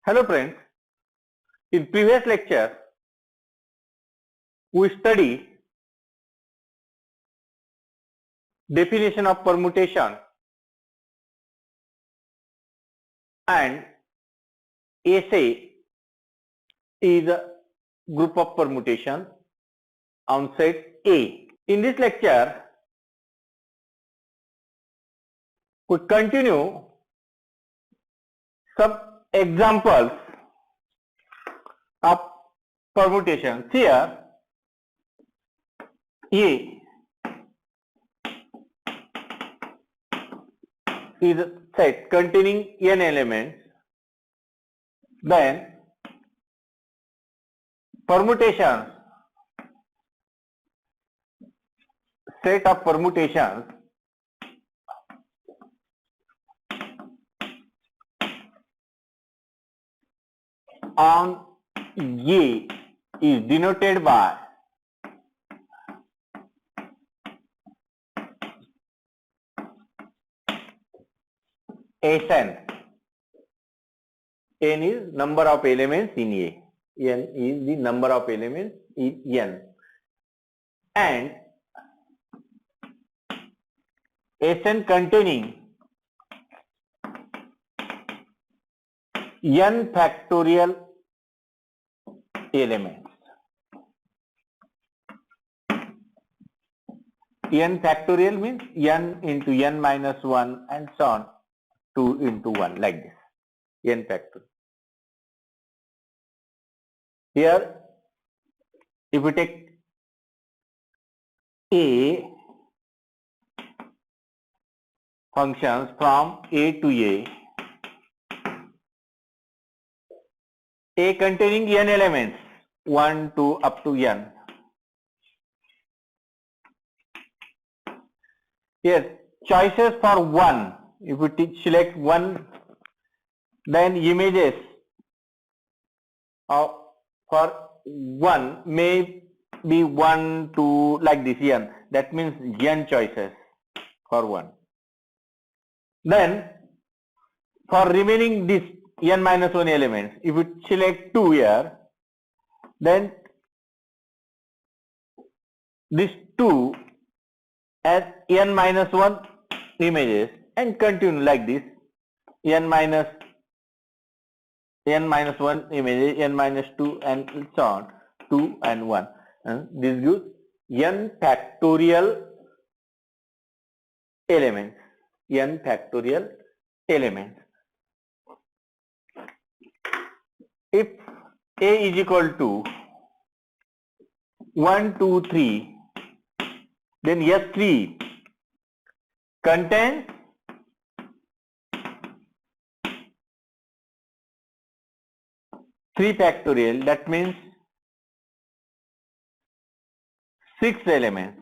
Hello friends, in previous lecture we study definition of permutation and SA is a group of permutation on set A. In this lecture we continue some examples of permutations. Here A is a set containing n elements, then permutations, set of permutations on A is denoted by Sn. N is number of elements in A. N is the number of elements in N. And Sn containing n factorial elements. N factorial means n into n minus 1 and so on, 2 into 1, like this, n factorial. Here if we take A functions from A to A containing n elements, 1 to up to n. Yes, choices for 1, if we select 1, then images of for 1 may be 1 to like this n, that means n choices for 1. Then for remaining this n minus 1 elements, if we select 2 here, then this 2 as n minus 1 images and continue like this, n minus 1 images, n minus 2 and so on, 2 and 1. And this gives n factorial elements, n factorial elements. If A is equal to 1, 2, 3, then S3 contains three factorial, that means 6 elements.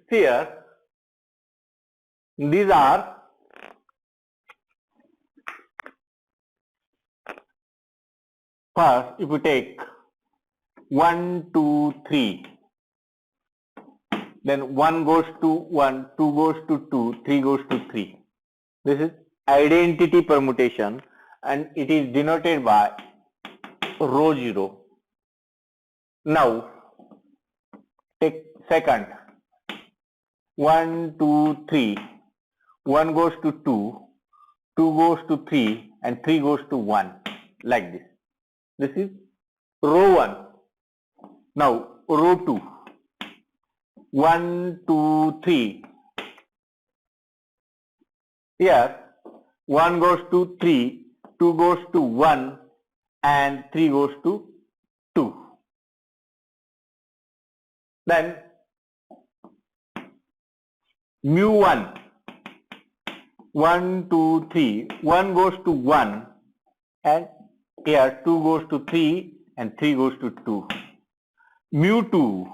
Here these are first, if we take 1, 2, 3, then 1 goes to 1, 2 goes to 2, 3 goes to 3. This is identity permutation and it is denoted by rho 0. Now take second, 1, 2, 3, 1 goes to 2, 2 goes to 3 and 3 goes to 1, like this. This is row 1. Now row 2, 1, 2, 3. Here 1 goes to 3, 2 goes to 1 and 3 goes to 2. Then mu 1, 1, 2, 3, 1 goes to 1 and here 2 goes to 3 and 3 goes to 2. Mu 2,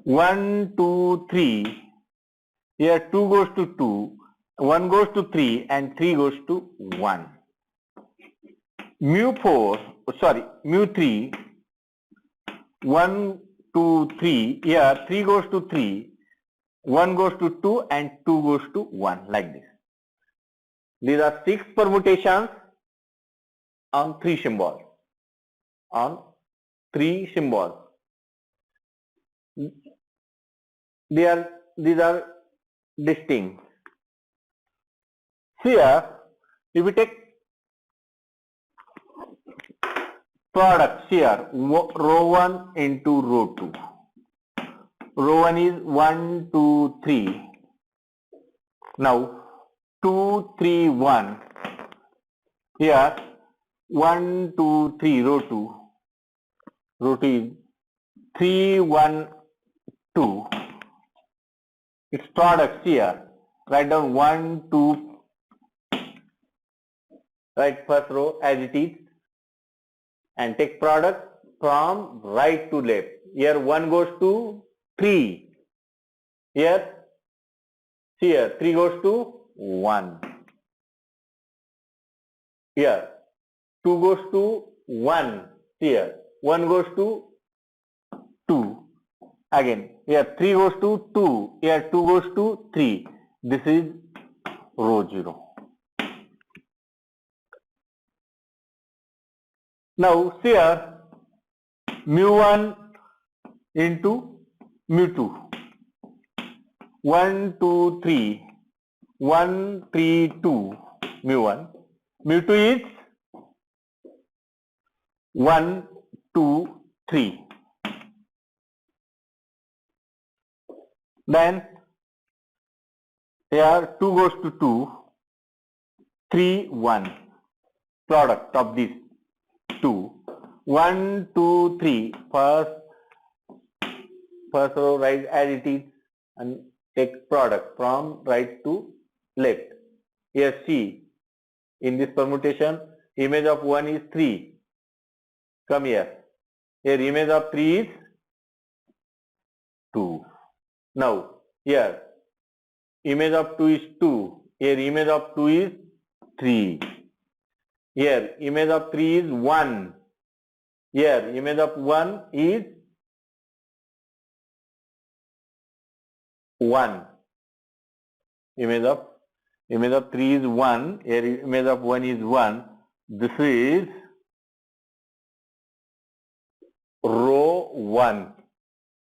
1, 2, 3, here 2 goes to 2, 1 goes to 3 and 3 goes to 1. Mu 3, 1, 2, 3, here 3 goes to 3, 1 goes to 2 and 2 goes to 1, like this. These are 6 permutations on 3 symbols. On 3 symbols. These are distinct. Here, if we take products here, row 1 into row 2. Row 1 is 1, 2, 3. Now 2, 3, 1. Here 1, 2, 3, row 2. Row 2 is 3, 1, 2. Its products here. Write down 1, 2. Write first row as it is. And take product from right to left. Here 1 goes to 3. Here 3 goes to 1. Here 2 goes to 1. Here 1 goes to 2. Again here 3 goes to 2. Here 2 goes to 3. This is row 0. Now here mu1 into mu2. 1, 2, 3. 1, 3, 2. Mu1. Mu2 is 1, 2, 3. Then here 2 goes to 2. 3, 1. Product of these 2. 1, 2, 3. First row write as it is and take product from right to left. Here see, in this permutation, image of 1 is 3. Come here. Here image of 3 is 2. Now here image of 2 is 2. Here image of 2 is 3. Here image of 3 is 1. Here image of 1 is 1. Image of 3 is 1. Here image of 1 is 1. This is row 1.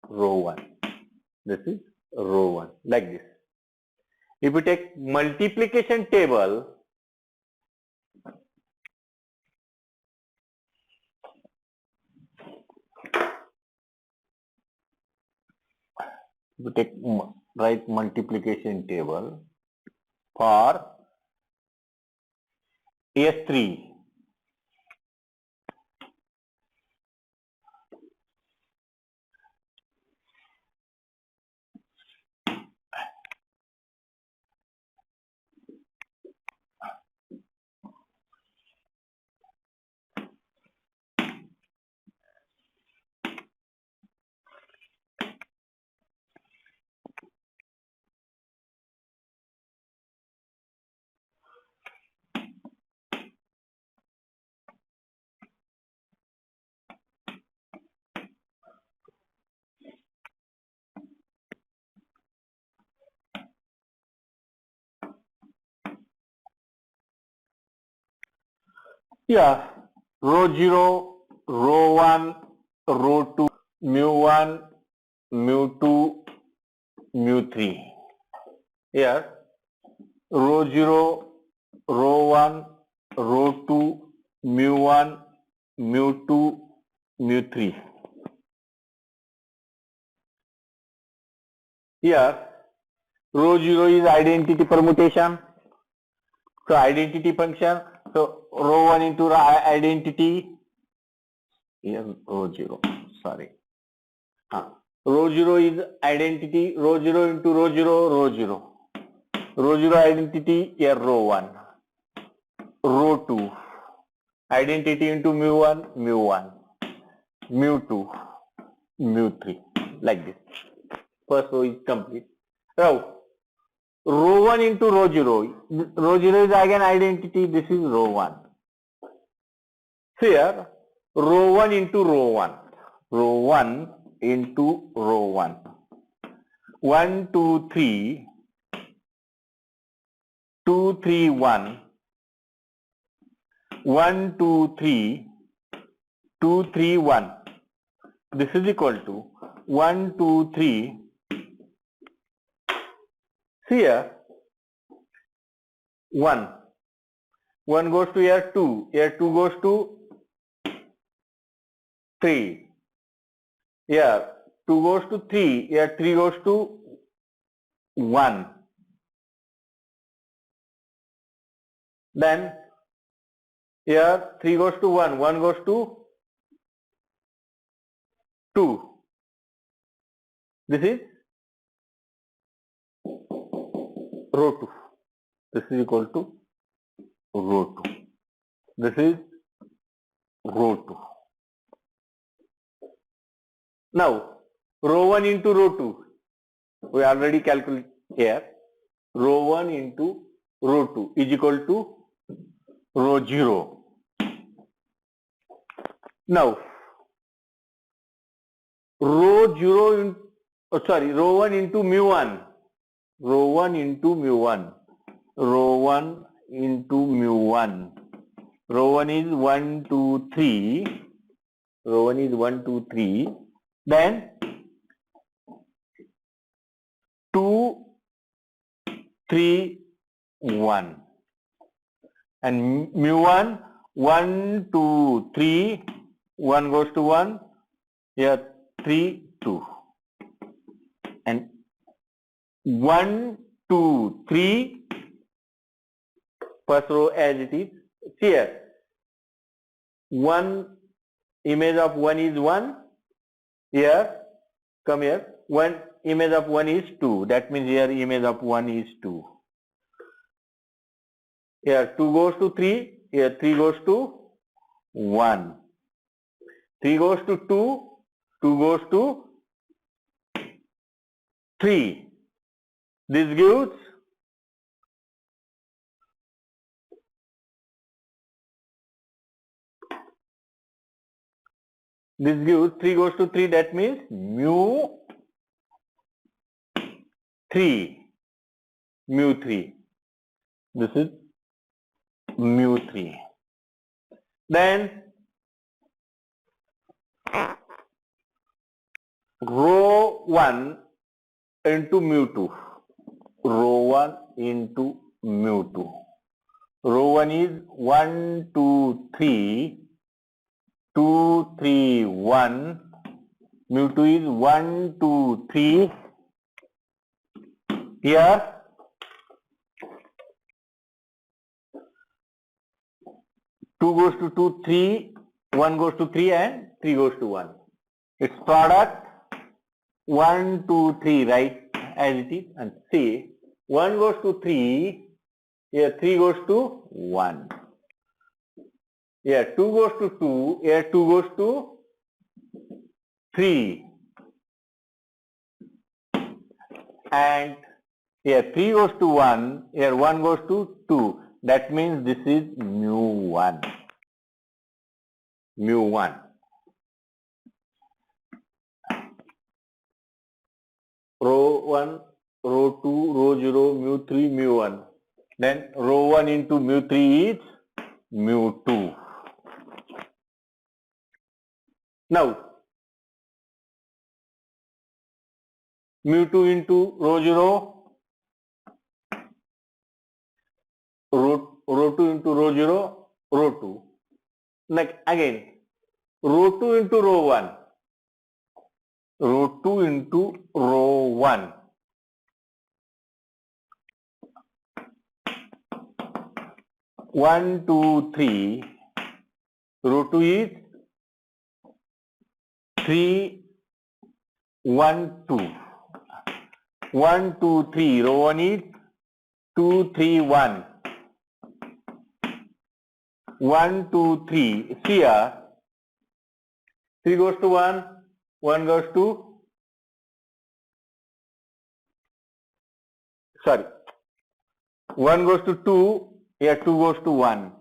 Row 1. This is row 1. Like this. If we take multiplication table, we take right multiplication table for S3. Yeah, row 0, row 1, row 2, mu1, mu2, mu3. Here, row 0, row 1, row 2, mu1, mu2, mu3. Here, row 0 is identity permutation. So, identity function. So, row 1 into identity. Here, row 0. Sorry. Row 0 is identity. Row 0 into row 0, row 0. Row 0 identity. Here, row 1. Row 2. Identity into mu1, mu1. Mu2, mu3. Like this. First row is complete. Now, row 1 into row 0. Row 0 is again identity. This is row 1. Here, row 1 into row 1. Row 1 into row 1. 1, 2, 3, 2, 3, 1, 1, 2, 3, 2, 3, 1. This is equal to 1, 2, 3. See here, 1. 1 goes to here 2. Here 2 goes to 3. Here 2 goes to 3. Here 3 goes to 1. Then here 3 goes to 1. 1 goes to 2. This is row 2. This is equal to row 2. This is row 2. Now, row 1 into row 2. We already calculated here. Row 1 into row 2 is equal to row 0. Now, row 0 in, row 1 into mu 1. Row 1 into mu 1. Row 1 into mu 1. Row 1 is 1, 2, 3. Row 1 is 1, 2, 3. Then 2, 3, 1. And mu 1, 1, 2, 3. 1 goes to 1. Here 3, 2. And 1, 2, 3. First row as it is. Here 1 image of 1 is 1. Here, come here, 1 image of 1 is 2. That means here image of 1 is 2. Here 2 goes to 3. Here 3 goes to 1. 3 goes to 2. 2 goes to 3. This gives This gives 3 goes to 3, that means mu 3. Mu 3. This is mu 3. Then row 1 into mu 2. Row 1 into mu 2. Row 1 is 1, 2, 3. 2, 3, 1. Mu 2 is 1, 2, 3. Here 2 goes to 2, 3. 1 goes to 3 and 3 goes to 1. Its product 1, 2, 3, right, as it is, and see 1 goes to 3. Here 3 goes to 1. Here 2 goes to 2, here 2 goes to 3. And here 3 goes to 1, here 1 goes to 2. That means this is mu 1. Mu 1. Row 1, row 2, row 0, mu 3, mu 1. Then row 1 into mu 3 is mu 2. Now, mu 2 into row 0, row 2 into row 0, row 2. Like again, row 2 into row 1, row 2 into row 1. One, two, three. Row 2 is 3, 1, 2. 1, 2, 3. Row 1 is 2, 3, 1. 1, 2, 3. See here. 3 goes to 1. 1 goes to, 1 goes to 2. Here 2 goes to 1.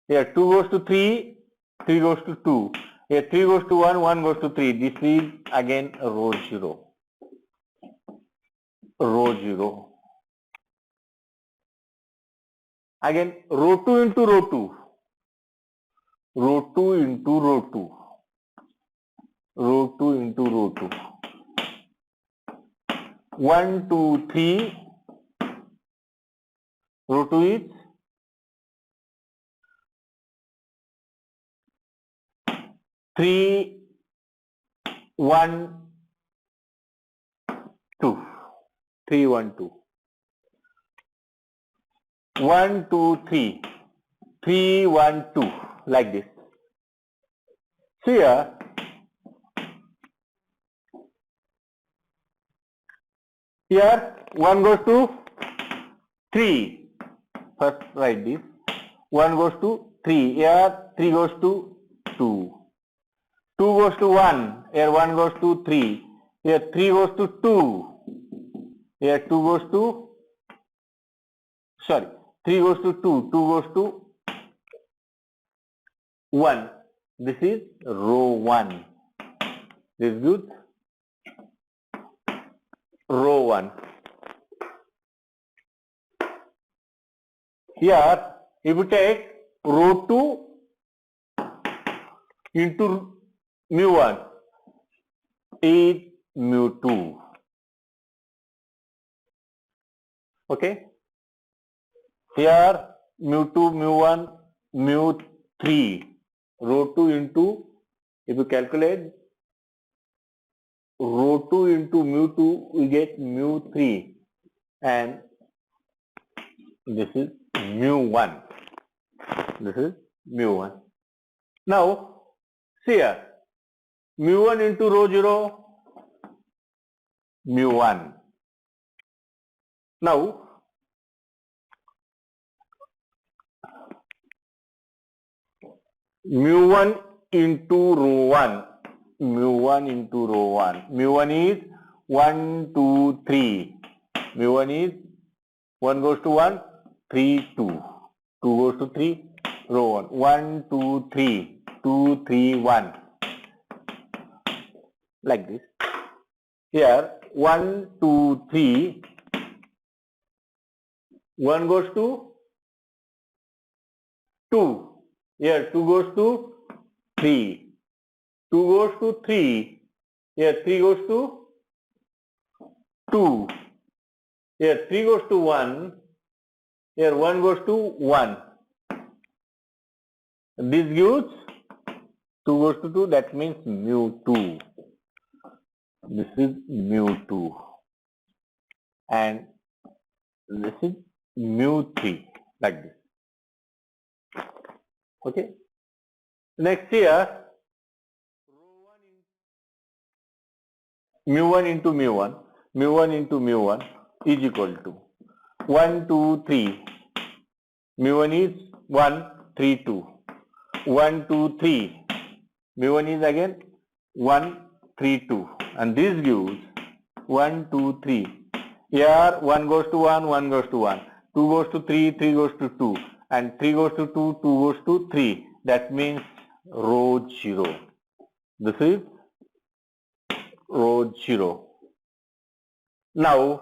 Here 2 goes to 3. 3 goes to 2. Here 3 goes to 1. 1 goes to 3. This is again row 0. row 0. Again, row 2 into row 2. Row 2 into row 2. Row 2 into row 2. 1, 2, 3. Row 2 is 3, 1, 2. 3, 1, 2. 1, 2, 3. 3, 1, 2. Like this. So here 1 goes to 3. First write this. 1 goes to 3. Here 3 goes to 2. 2 goes to 1. Here 1 goes to 3. Here 3 goes to 2. Here 2 goes to, 3 goes to 2. 2 goes to 1. This is row 1. This is good. Row 1. Here, if you take row 2 into mu 1 is mu 2. Okay. Here mu 2, mu 1, mu 3. Row 2 into, if you calculate row 2 into mu 2, we get mu 3, and this is mu 1. This is mu 1. Now, see here, mu 1 into row 0, mu 1. Now, mu 1 into row 1, mu 1 into row 1. Mu 1 is 1, 2, 3. Mu 1 is 1 goes to 1, 3, 2. 2 goes to 3, row 1. 1, 2, 3. 2, 3, 1. Like this. Here 1, 2, 3. 1 goes to 2. Here 2 goes to 3. 2 goes to 3. Here 3 goes to 2. Here 3 goes to 1. Here 1 goes to 1. This gives 2 goes to 2. That means mu 2. This is mu 2. And this is mu 3. Like this. Okay. Next here, mu 1 into mu 1, mu 1 into mu 1 is equal to 1, 2, 3. Mu 1 is 1, 3, 2. 1, 2, 3. Mu 1 is again 1, 3, 2. And this gives 1, 2, 3. Here 1 goes to 1, 1 goes to 1. 2 goes to 3, 3 goes to 2. And 3 goes to 2, 2 goes to 3. That means row 0. This is row 0. Now,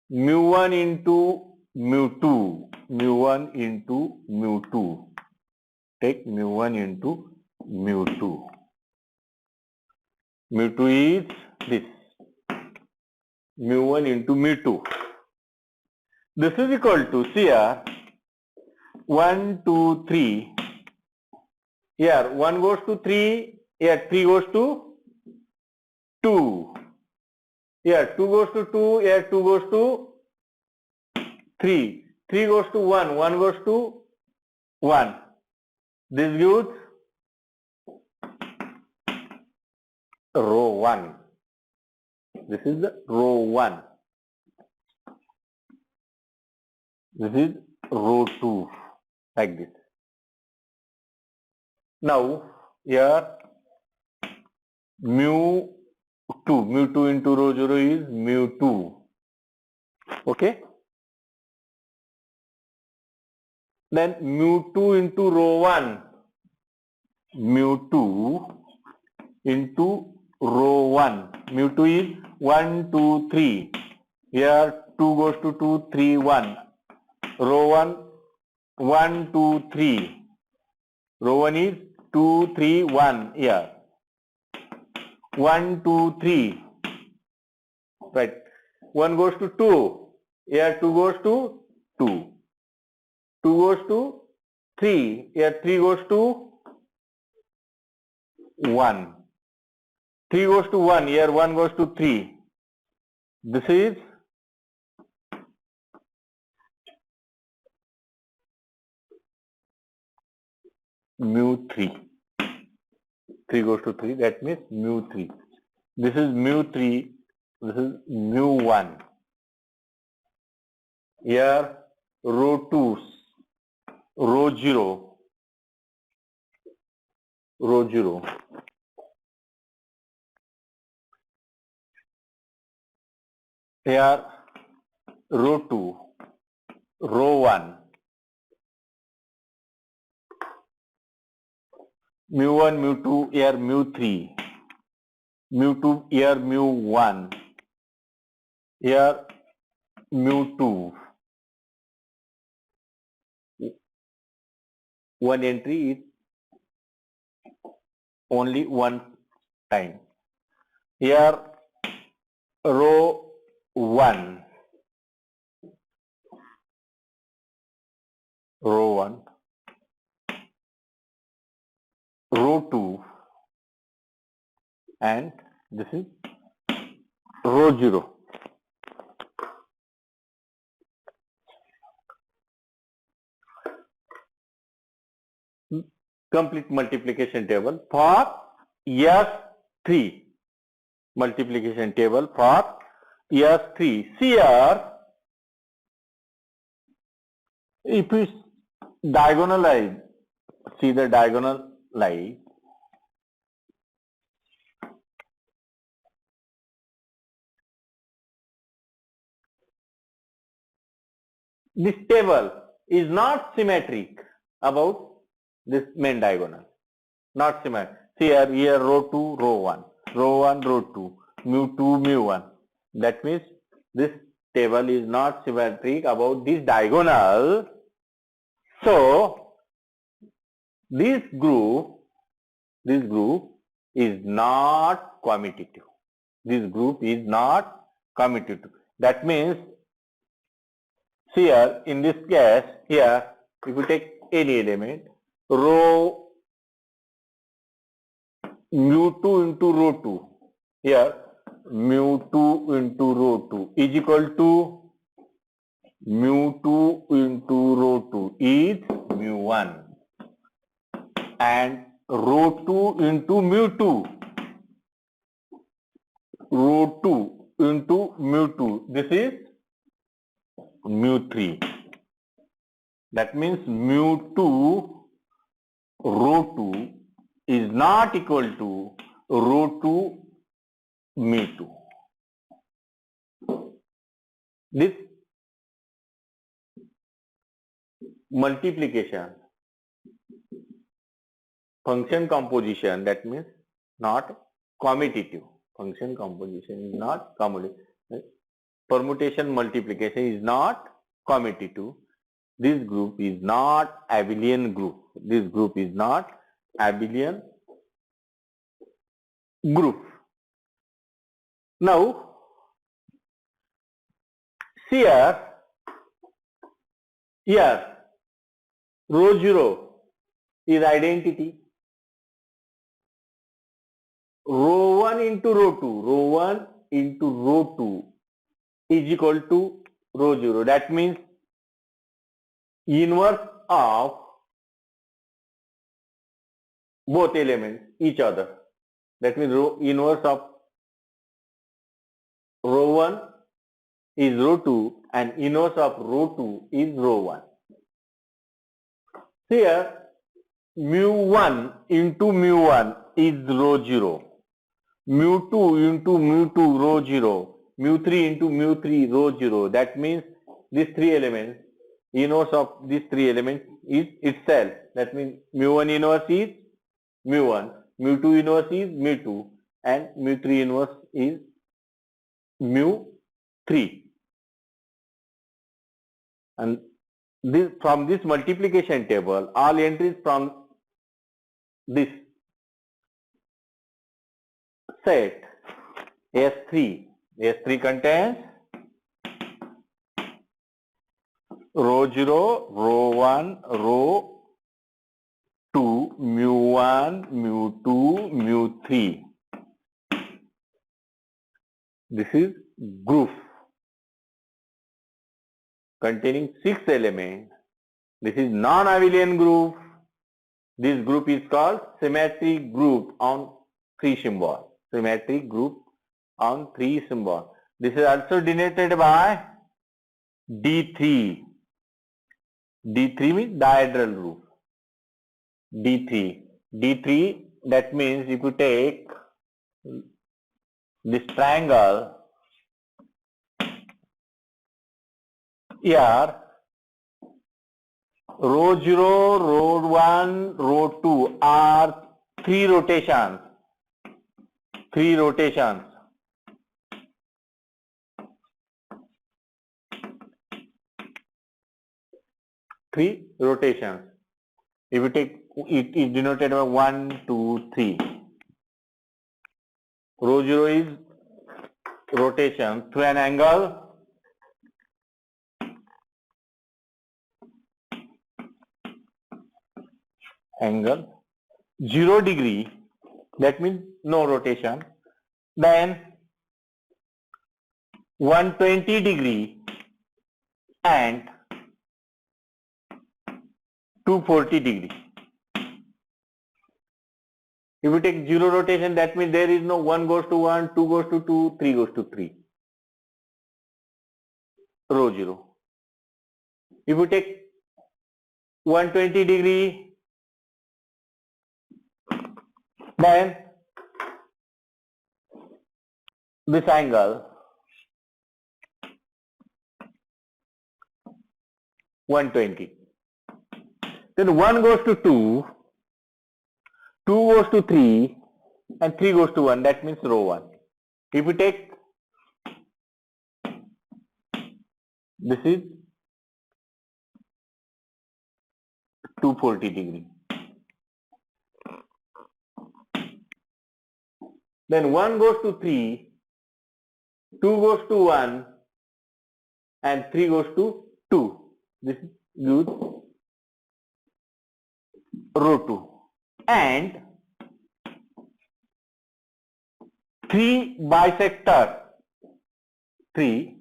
mu 1 into mu 2. Mu 1 into mu 2. Take mu 1 into mu 2. Mu 2 is this. Mu 1 into mu 2. This is equal to, see here, 1, 2, 3. Here 1 goes to 3. Here 3 goes to 2. Here 2 goes to 2. Here 2 goes to 3. 3 goes to 1. 1 goes to 1. This gives row 1. This is the row 1. This is row 2. Like this. Now, here mu 2 into row 0 is mu 2. Okay. Then mu 2 into row 1, mu 2 into row 1. Mu2 is 1, 2, 3. Here 2 goes to 2, 3, 1. Row 1, 1, 2, 3. Row 1 is 2, 3, 1 here. 1, 2, 3. Right. 1 goes to 2. Here 2 goes to 2. 2 goes to 3. Here 3 goes to 1. 3 goes to 1. Here 1 goes to 3. This is mu3. 3 goes to 3. That means mu3. This is mu3. This is mu1. Here row 2, row 0, row 0. Here row 2, row 1. Mu1, mu2, here mu3. Mu2, here mu1. Here mu2. One entry is only one time. Here row 1. Row 1. Row 2. And this is row 0. Complete multiplication table for S3. Multiplication table for S3. See here, if we diagonalize, see the diagonal line. This table is not symmetric about this main diagonal. Not symmetric. See here row 2, row 1. Row 1, row 2. Mu2, mu1. That means this table is not symmetric about this diagonal. So this group is not commutative. This group is not commutative. That means, see here, in this case, here, if you take any element, row mu2 into row 2, here, mu2 into row 2 is equal to mu2 into row 2 is mu1, and row 2 into mu2, row 2 into mu2, this is mu3. That means mu2 row 2 is not equal to row 2 mu2. This multiplication function composition, that means not commutative. Function composition is not commutative. Permutation multiplication is not commutative. This group is not abelian group. This group is not abelian group. Now, see here row 0 is identity. Row 1 into row 2, row 1 into row 2 is equal to row 0. That means inverse of both elements each other. That means row inverse of row 1 is row 2 and inverse of row 2 is row 1. Here mu1 into mu1 is row 0. Mu2 into mu2 row 0. Mu3 into mu3 row 0. That means these three elements, inverse of these three elements is itself. That means mu1 inverse is mu1, mu2 inverse is mu2, and mu 3 inverse is mu 3. And this, from this multiplication table, all entries from this set S3. S3 contains row 0, row 1, row 2, mu 1, mu 2, mu 3. This is group containing 6 elements. This is non-abelian group. This group is called symmetric group on 3 symbol. Symmetric group on 3 symbol. This is also denoted by D3. D3 means diagonal group. D3. D3, that means if you take this triangle here, row 0, row 1, row 2 are 3 rotations. 3 rotations. Three rotations. If you take, it is denoted by 1, 2, 3. Row 0 is rotation through an angle angle 0 degree, that means no rotation. Then 120 degree and 240 degree. If you take 0 rotation, that means there is no 1 goes to 1, 2 goes to 2, 3 goes to 3. Row 0. If you take 120 degree, then this angle 120. Then 1 goes to 2, 2 goes to 3 and 3 goes to 1, that means row 1. If you take, this is 240 degree. Then 1 goes to 3, 2 goes to 1 and 3 goes to 2. This gives row 2. And 3 bisector, 3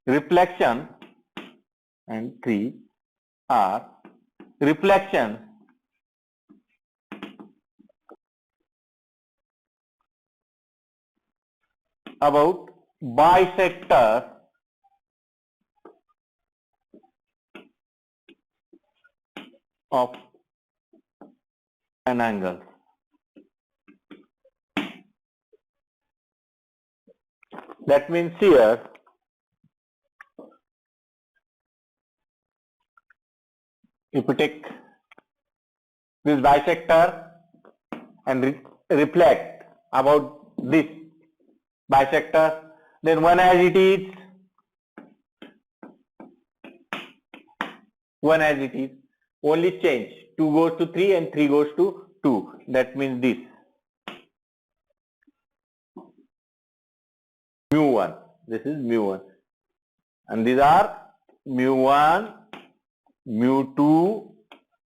reflection and 3 are reflection about bisector of an angle. That means here if you take this bisector and reflect about this bisector, then one as it is, only change 2 goes to 3 and 3 goes to 2. That means this mu 1. This is mu 1 and these are mu 1, mu 2,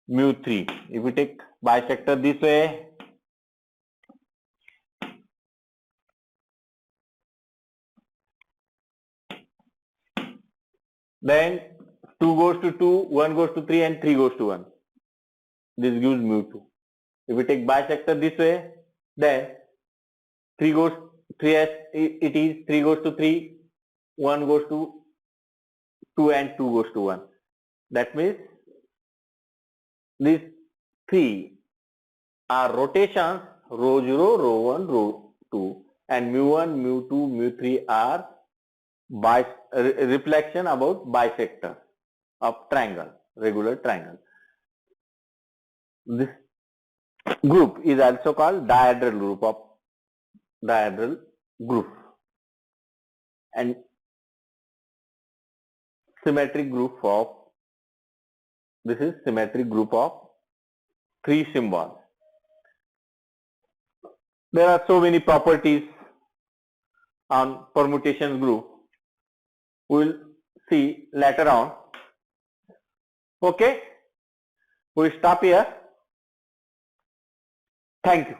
mu 3. If we take bisector this way, then 2 goes to 2, 1 goes to 3 and 3 goes to 1. This gives mu 2. If we take bisector this way, then 3 goes 3 as it is, 3 goes to 3, 1 goes to 2 and 2 goes to 1. That means these 3 are rotations, row 0, row 1, row 2, and mu 1, mu 2, mu 3 are reflection about bisector of triangle, regular triangle. This group is also called dihedral group, and symmetric group of this is symmetric group of 3 symbols. There are so many properties on permutations group. We will see later on. Okay, we stop here. Thank you.